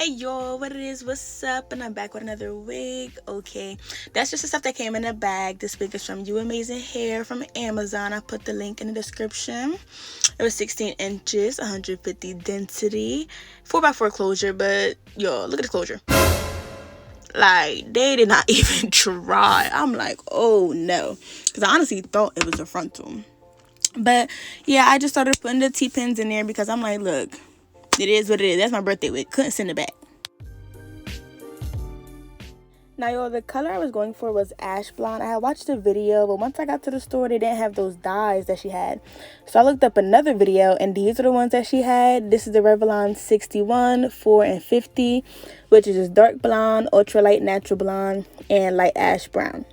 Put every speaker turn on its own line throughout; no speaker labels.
Hey y'all, what it is, what's up? And I'm back with another wig. Okay, that's just the stuff that came in a bag. This wig is from UAmazingHair from Amazon. I put the link in the description. It was 16 inches, 150 density, 4x4 closure, but yo, look at the closure. Like, they did not even try. I'm like, oh no, because I honestly thought it was a frontal. But yeah, I just started putting the T-pins in there because I'm like, look, it is what it is. That's my birthday wig. Couldn't send it back. Now, y'all, the color I was going for was ash blonde. I had watched a video, but once I got to the store, they didn't have those dyes that she had. So I looked up another video, and these are the ones that she had. This is the Revlon 61, 4, and 50, which is just dark blonde, ultralight natural blonde, and light ash brown.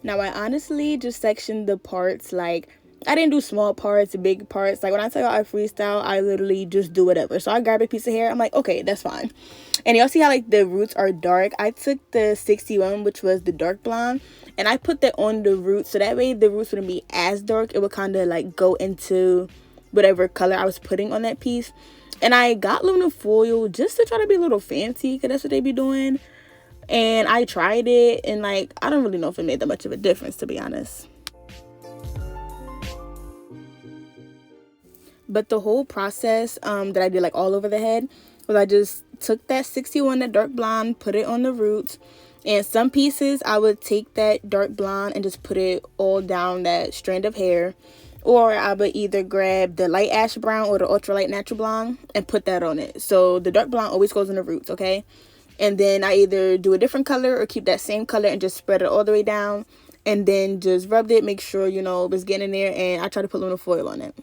Now, I honestly just sectioned the parts. Like, I didn't do small parts, big parts. Like, when I tell y'all I freestyle, I literally just do whatever. So I grabbed a piece of hair. I'm like, okay, that's fine. And y'all see how, like, the roots are dark? I took the 61, which was the dark blonde, and I put that on the roots. So that way the roots wouldn't be as dark. It would kind of, like, go into whatever color I was putting on that piece. And I got aluminum foil just to try to be a little fancy, because that's what they be doing. And I tried it, and like, I don't really know if it made that much of a difference, to be honest. But the whole process that I did, like, all over the head, was I just took that 61, that dark blonde, put it on the roots. And some pieces I would take that dark blonde and just put it all down that strand of hair. Or I would either grab the light ash brown or the ultralight natural blonde and put that on it. So the dark blonde always goes on the roots, okay? And then I either do a different color or keep that same color and just spread it all the way down. And then just rubbed it, make sure, you know, it was getting in there. And I try to put aluminum foil on it.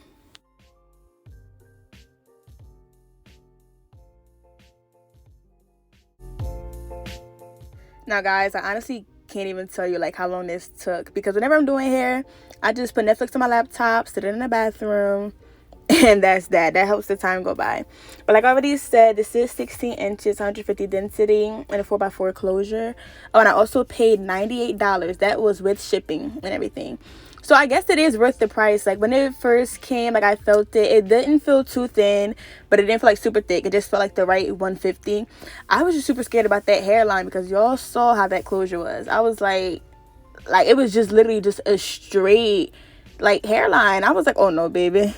Now, guys, I honestly can't even tell you, like, how long this took. Because whenever I'm doing hair, I just put Netflix on my laptop, sit in the bathroom, and that's that. That helps the time go by. But like I already said, this is 16 inches, 150 density, and a 4x4 closure. Oh, and I also paid $98. That was with shipping and everything. So I guess it is worth the price. Like, when it first came, like, I felt it. It didn't feel too thin, but it didn't feel like super thick. It just felt like the right 150. I was just super scared about that hairline because y'all saw how that closure was. I was like it was just literally just a straight, like, hairline. I was like, oh no, baby.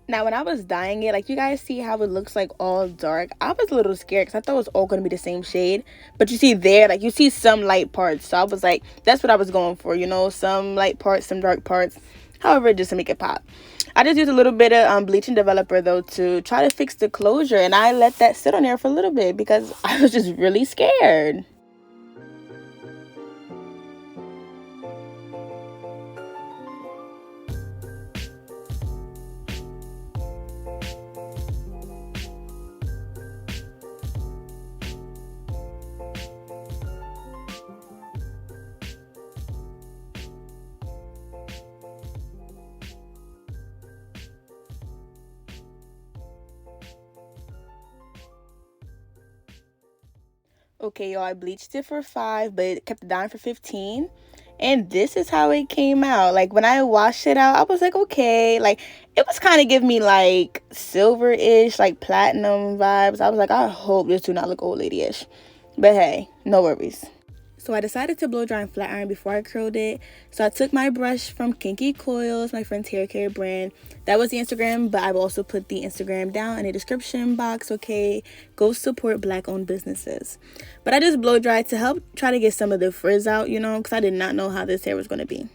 Now, when I was dyeing it, like, you guys see how it looks like all dark. I was a little scared because I thought it was all going to be the same shade. But you see there, like, you see some light parts. So I was like, that's what I was going for, you know, some light parts, some dark parts. However, just to make it pop. I just used a little bit of bleaching developer, though, to try to fix the closure. And I let that sit on there for a little bit because I was just really scared. Okay, y'all, I bleached it for 5, but it kept it down for 15. And this is how it came out. Like, when I washed it out, I was like, okay. Like, it was kind of giving me, like, silver-ish, like, platinum vibes. I was like, I hope this do not look old lady-ish. But hey, no worries. So I decided to blow dry and flat iron before I curled it. So I took my brush from Kinky Coils, my friend's hair care brand. That was the Instagram, but I've also put the Instagram down in the description box, okay? Go support Black-owned businesses. But I just blow dried to help try to get some of the frizz out, you know, because I did not know how this hair was going to be.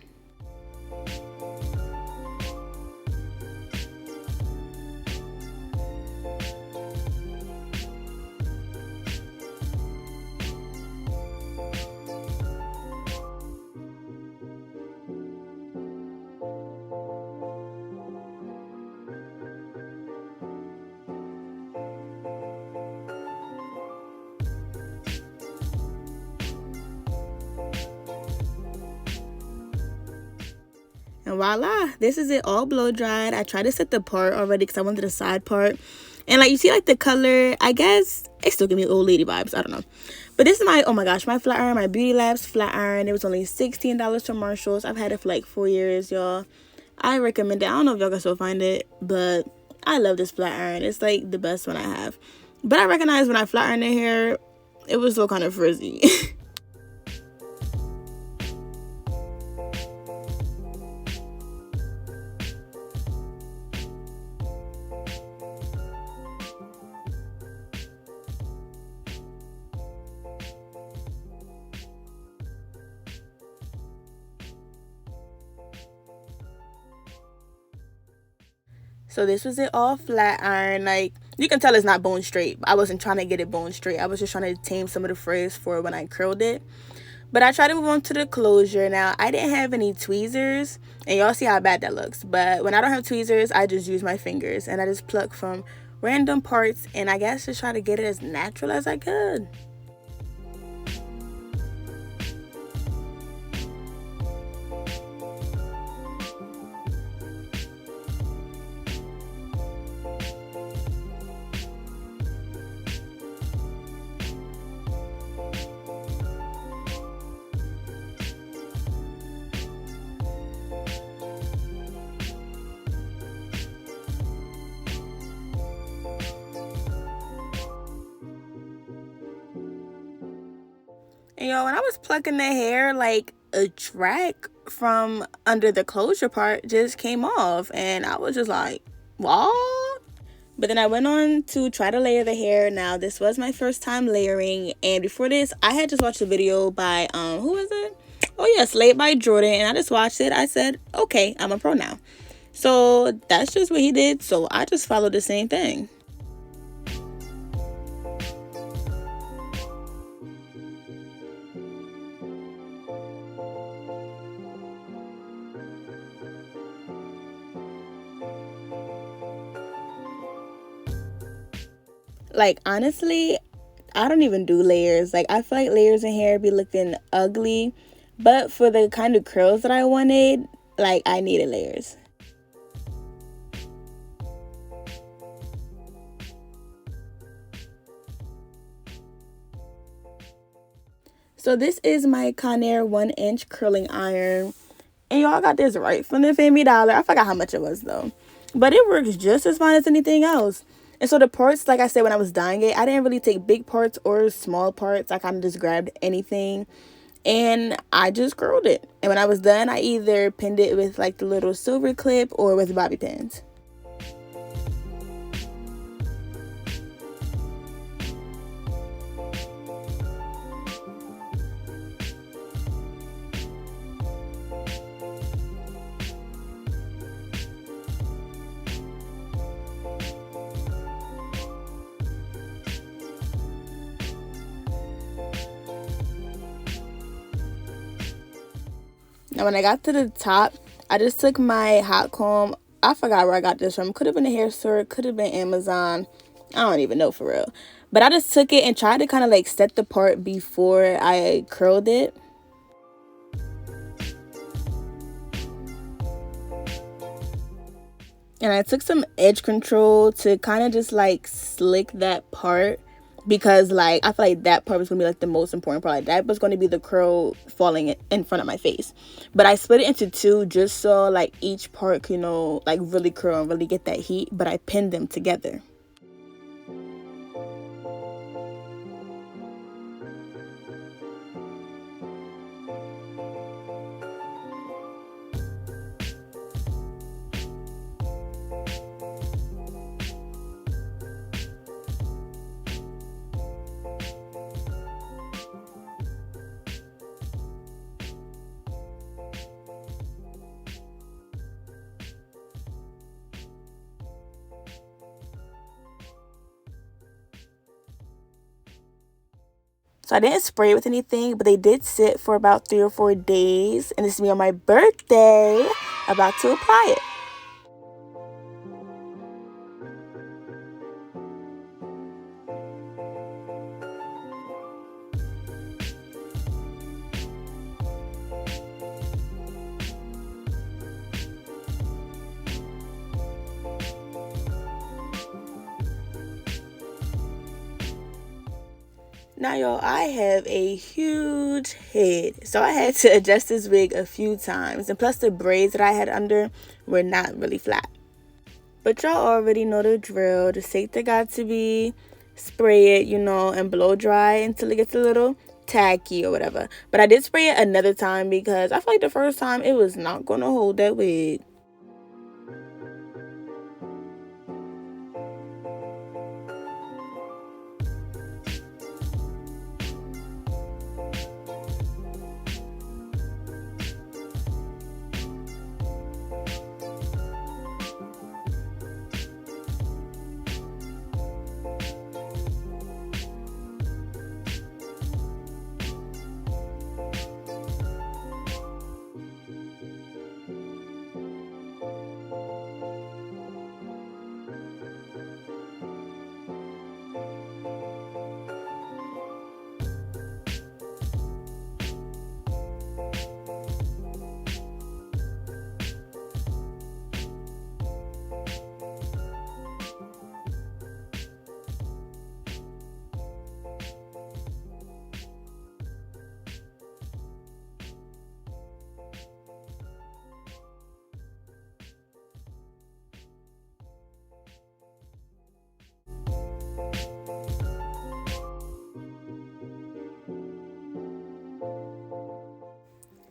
And voila, this is it, all blow dried. I tried to set the part already because I wanted the side part. And like you see like the color, I guess it still give me old lady vibes. I don't know. But this is my, oh my gosh, my flat iron, my Beauty Labs flat iron. It was only $16 from Marshalls. I've had it for like 4 years, y'all. I recommend it. I don't know if y'all can still find it, but I love this flat iron. It's like the best one I have. But I recognize when I flat ironed the hair, it was still kind of frizzy. So this was it all flat iron. Like, you can tell it's not bone straight. I wasn't trying to get it bone straight. I was just trying to tame some of the frizz for when I curled it. But I tried to move on to the closure. Now, I didn't have any tweezers. And y'all see how bad that looks. But when I don't have tweezers, I just use my fingers. And I just pluck from random parts. And I guess just try to get it as natural as I could. And y'all, when I was plucking the hair, like a track from under the closure part just came off. And I was just like, what? But then I went on to try to layer the hair. Now, this was my first time layering. And before this, I had just watched a video by, who is it? Oh, yeah, Slade by Jordan. And I just watched it. I said, okay, I'm a pro now. So that's just what he did. So I just followed the same thing. Like, honestly, I don't even do layers. Like, I feel like layers in hair be looking ugly. But for the kind of curls that I wanted, like, I needed layers. So this is my Conair 1-inch curling iron. And y'all got this right from the Family Dollar. I forgot how much it was, though. But it works just as fine as anything else. And so the parts, like I said, when I was dyeing it, I didn't really take big parts or small parts. I kind of just grabbed anything and I just curled it. And when I was done, I either pinned it with like the little silver clip or with bobby pins. Now, when I got to the top, I just took my hot comb. I forgot where I got this from. Could have been a hair store. Could have been Amazon. I don't even know for real. But I just took it and tried to kind of like set the part before I curled it. And I took some edge control to kind of just like slick that part. Because like I feel like that part was gonna be like the most important part. Like that was gonna be the curl falling in front of my face. But I split it into two just so like each part could, you know, like really curl and really get that heat. But I pinned them together. So I didn't spray it with anything, but they did sit for about 3 or 4 days. And this is me on my birthday about to apply it. Now, y'all, I have a huge head, so I had to adjust this wig a few times, and plus the braids that I had under were not really flat. But y'all already know the drill. Just take the got to be, spray it, and blow dry until it gets a little tacky or whatever. But I did spray it another time because I feel like the first time it was not going to hold that wig.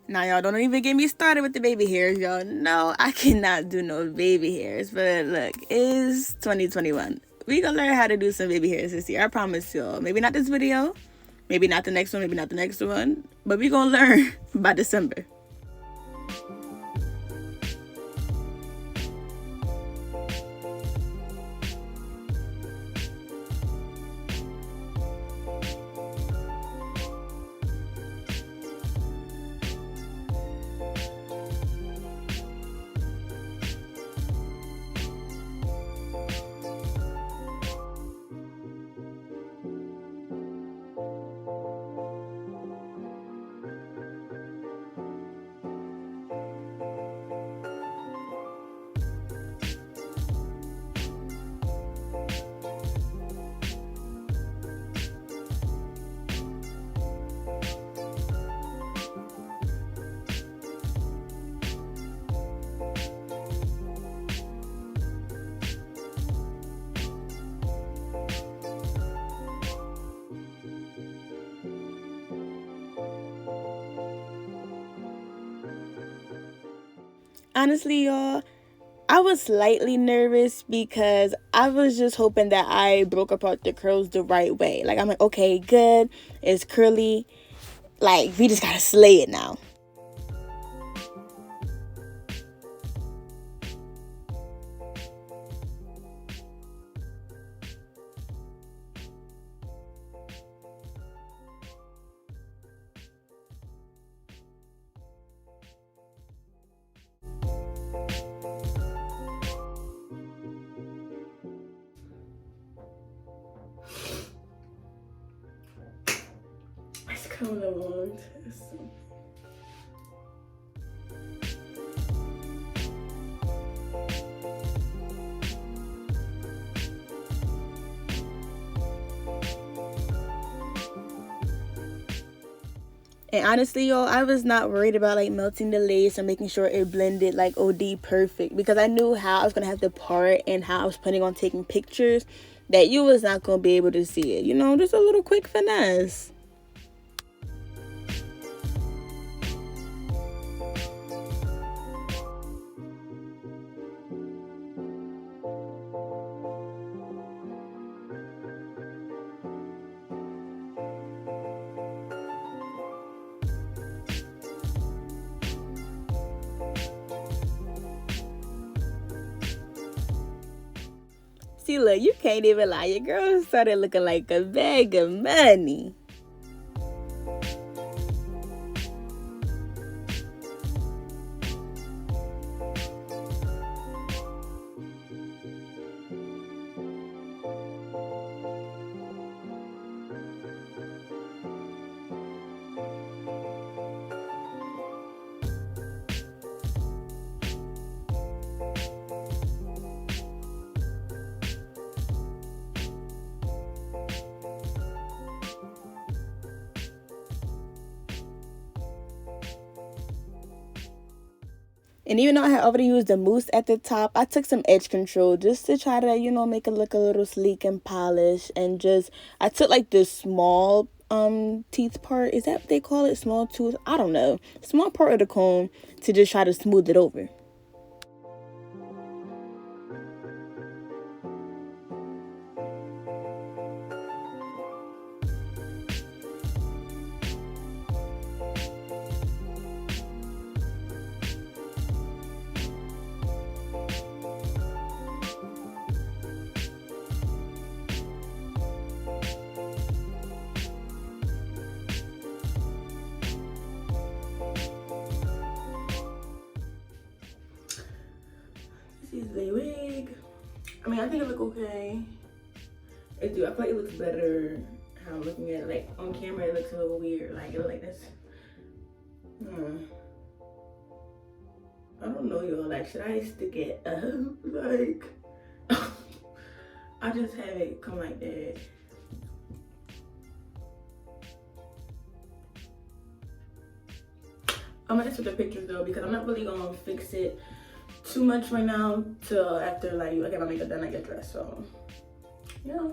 Now, y'all, don't even get me started with the baby hairs, y'all. No, I cannot do no baby hairs. But look, it's 2021. We gonna learn how to do some baby hairs this year. I promise y'all. Maybe not this video, maybe not the next one, maybe not the next one, but we gonna learn by December. Honestly, y'all, I was slightly nervous because I was just hoping that I broke apart the curls the right way. Like, I'm like, okay, good. It's curly. Like, we just gotta slay it now. It's coming along. And honestly, y'all, I was not worried about like melting the lace and making sure it blended like OD perfect, because I knew how I was gonna have to part and how I was planning on taking pictures that you was not gonna be able to see it. Just a little quick finesse. See, look, you can't even lie. Your girl started looking like a bag of money. And even though I had already used the mousse at the top, I took some edge control just to try to, you know, make it look a little sleek and polished. And just, I took like the small teeth part. Is that what they call it? Small tooth? I don't know. Small part of the comb to just try to smooth it over. This is the wig. I mean, I think it look okay. I feel like it looks better how I'm looking at it. Like on camera, it looks a little weird. Like it look like this. I don't know, y'all. Like, should I stick it up? Like, I just have it come like that. I'm gonna switch the pictures though because I'm not really gonna fix it too much right now till after like I get my makeup done, I get dressed. So, yeah.